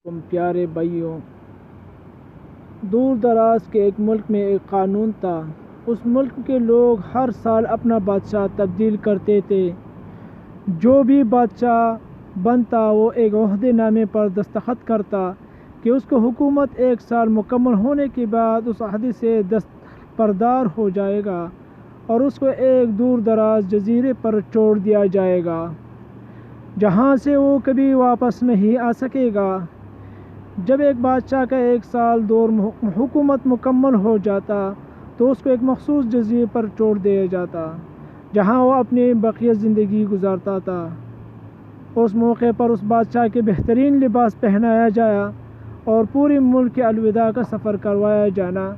تم پیارے بھائیوں، دور دراز کے ایک ملک میں ایک قانون تھا۔ اس ملک کے لوگ ہر سال اپنا بادشاہ تبدیل کرتے تھے۔ جو بھی بادشاہ بنتا وہ ایک عہدے نامے پر دستخط کرتا کہ اس کو حکومت 1 سال مکمل ہونے کے بعد اس عہدے سے دستبردار ہو جائے گا اور اس کو ایک دور دراز جزیرے پر چھوڑ دیا جائے گا جہاں سے وہ کبھی واپس نہیں آ سکے گا۔ جب ایک بادشاہ کا 1 سال دور حکومت مکمل ہو جاتا تو اس کو ایک مخصوص جزیرے پر چھوڑ دیا جاتا جہاں وہ اپنی بقیہ زندگی گزارتا تھا۔ اس موقع پر اس بادشاہ کے بہترین لباس پہنایا جایا اور پورے ملک کے الوداع کا سفر کروایا جانا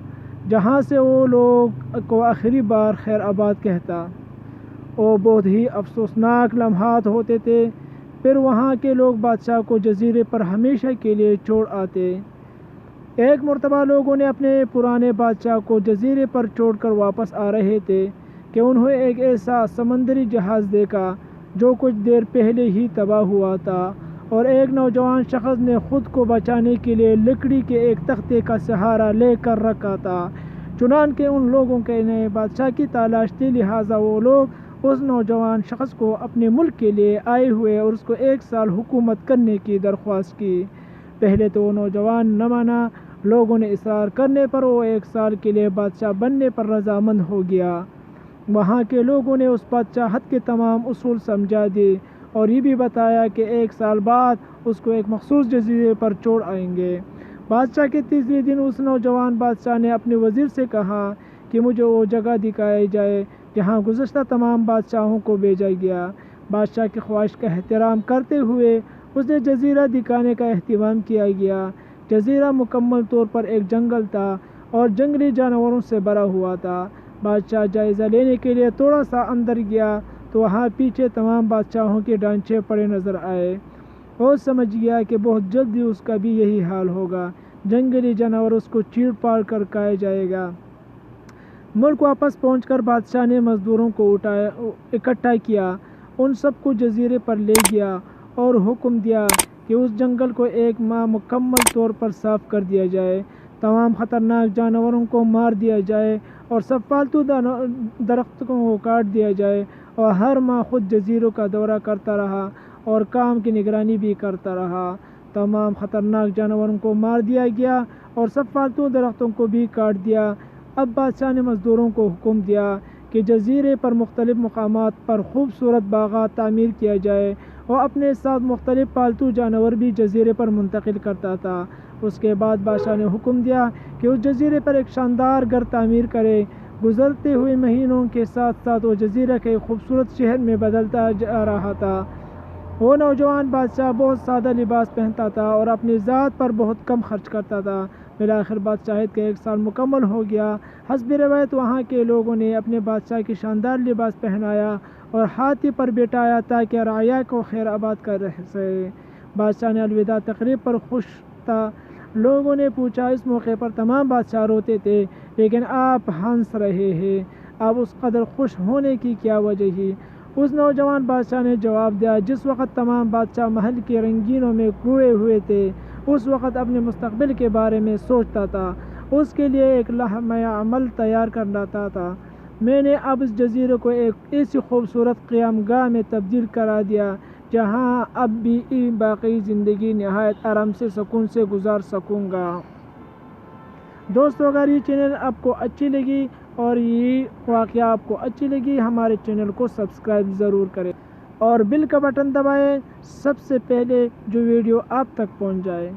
جہاں سے وہ لوگ کو آخری بار خیر آباد کہتا۔ وہ بہت ہی افسوسناک لمحات ہوتے تھے۔ پھر وہاں کے لوگ بادشاہ کو جزیرے پر ہمیشہ کے لیے چھوڑ آتے۔ ایک مرتبہ لوگوں نے اپنے پرانے بادشاہ کو جزیرے پر چھوڑ کر واپس آ رہے تھے کہ انہوں نے ایک ایسا سمندری جہاز دیکھا جو کچھ دیر پہلے ہی تباہ ہوا تھا اور ایک نوجوان شخص نے خود کو بچانے کے لیے لکڑی کے ایک تختے کا سہارا لے کر رکھا تھا۔ چنانچہ ان لوگوں کے نئے بادشاہ کی تلاش تھی، لہٰذا وہ لوگ اس نوجوان شخص کو اپنے ملک کے لیے آئے ہوئے اور اس کو 1 سال حکومت کرنے کی درخواست کی۔ پہلے تو وہ نوجوان نہ مانا۔ لوگوں نے اصرار کرنے پر وہ 1 سال کے لیے بادشاہ بننے پر رضامند ہو گیا۔ وہاں کے لوگوں نے اس بادشاہت کے تمام اصول سمجھا دیے اور یہ بھی بتایا کہ 1 سال بعد اس کو ایک مخصوص جزیرے پر چھوڑ آئیں گے۔ بادشاہ کے تیسرے دن اس نوجوان بادشاہ نے اپنے وزیر سے کہا کہ مجھے وہ جگہ دکھائی جائے جہاں گزشتہ تمام بادشاہوں کو بھیجا گیا۔ بادشاہ کی خواہش کا احترام کرتے ہوئے اس نے جزیرہ دکھانے کا اہتمام کیا گیا۔ جزیرہ مکمل طور پر ایک جنگل تھا اور جنگلی جانوروں سے بھرا ہوا تھا۔ بادشاہ جائزہ لینے کے لیے تھوڑا سا اندر گیا تو وہاں پیچھے تمام بادشاہوں کے ڈھانچے پڑے نظر آئے۔ وہ سمجھ گیا کہ بہت جلدی اس کا بھی یہی حال ہوگا، جنگلی جانور اس کو چیر پاڑ کر کھائے جائے گا۔ ملک واپس پہنچ کر بادشاہ نے مزدوروں کو اکٹھا کیا، ان سب کو جزیرے پر لے گیا اور حکم دیا کہ اس جنگل کو 1 ماہ مکمل طور پر صاف کر دیا جائے، تمام خطرناک جانوروں کو مار دیا جائے اور سب فالتو درختوں کو کاٹ دیا جائے، اور ہر ماہ خود جزیروں کا دورہ کرتا رہا اور کام کی نگرانی بھی کرتا رہا۔ تمام خطرناک جانوروں کو مار دیا گیا اور سب فالتو درختوں کو بھی کاٹ دیا۔ اب بادشاہ نے مزدوروں کو حکم دیا کہ جزیرے پر مختلف مقامات پر خوبصورت باغات تعمیر کیا جائے۔ وہ اپنے ساتھ مختلف پالتو جانور بھی جزیرے پر منتقل کرتا تھا۔ اس کے بعد بادشاہ نے حکم دیا کہ اس جزیرے پر ایک شاندار گھر تعمیر کرے۔ گزرتے ہوئے مہینوں کے ساتھ ساتھ وہ جزیرہ کے ایک خوبصورت شہر میں بدلتا جا رہا تھا۔ وہ نوجوان بادشاہ بہت سادہ لباس پہنتا تھا اور اپنی ذات پر بہت کم خرچ کرتا تھا۔ بالآخر بادشاہت کا 1 سال مکمل ہو گیا۔ حسب روایت وہاں کے لوگوں نے اپنے بادشاہ کی شاندار لباس پہنایا اور ہاتھی پر بٹھایا تاکہ رعایا کو خیر آباد کر سکے۔ بادشاہ نے الوداع تقریب پر خوش تھا۔ لوگوں نے پوچھا، اس موقع پر تمام بادشاہ روتے تھے، لیکن آپ ہنس رہے ہیں، اب اس قدر خوش ہونے کی کیا وجہ ہے؟ اس نوجوان بادشاہ نے جواب دیا، جس وقت تمام بادشاہ محل کے رنگینوں میں کھوئے ہوئے تھے، اس وقت اپنے مستقبل کے بارے میں سوچتا تھا، اس کے لیے ایک لمحہ عمل تیار کرنا تھا۔ میں نے اب اس جزیرے کو ایک ایسی خوبصورت قیام گاہ میں تبدیل کرا دیا جہاں اب بھی باقی زندگی نہایت آرام سے سکون سے گزار سکوں گا۔ دوستو، اگر یہ چینل آپ کو اچھی لگی اور یہ واقعہ آپ کو اچھی لگی، ہمارے چینل کو سبسکرائب ضرور کریں اور بیل کا بٹن دبائیں، سب سے پہلے جو ویڈیو آپ تک پہنچ جائے۔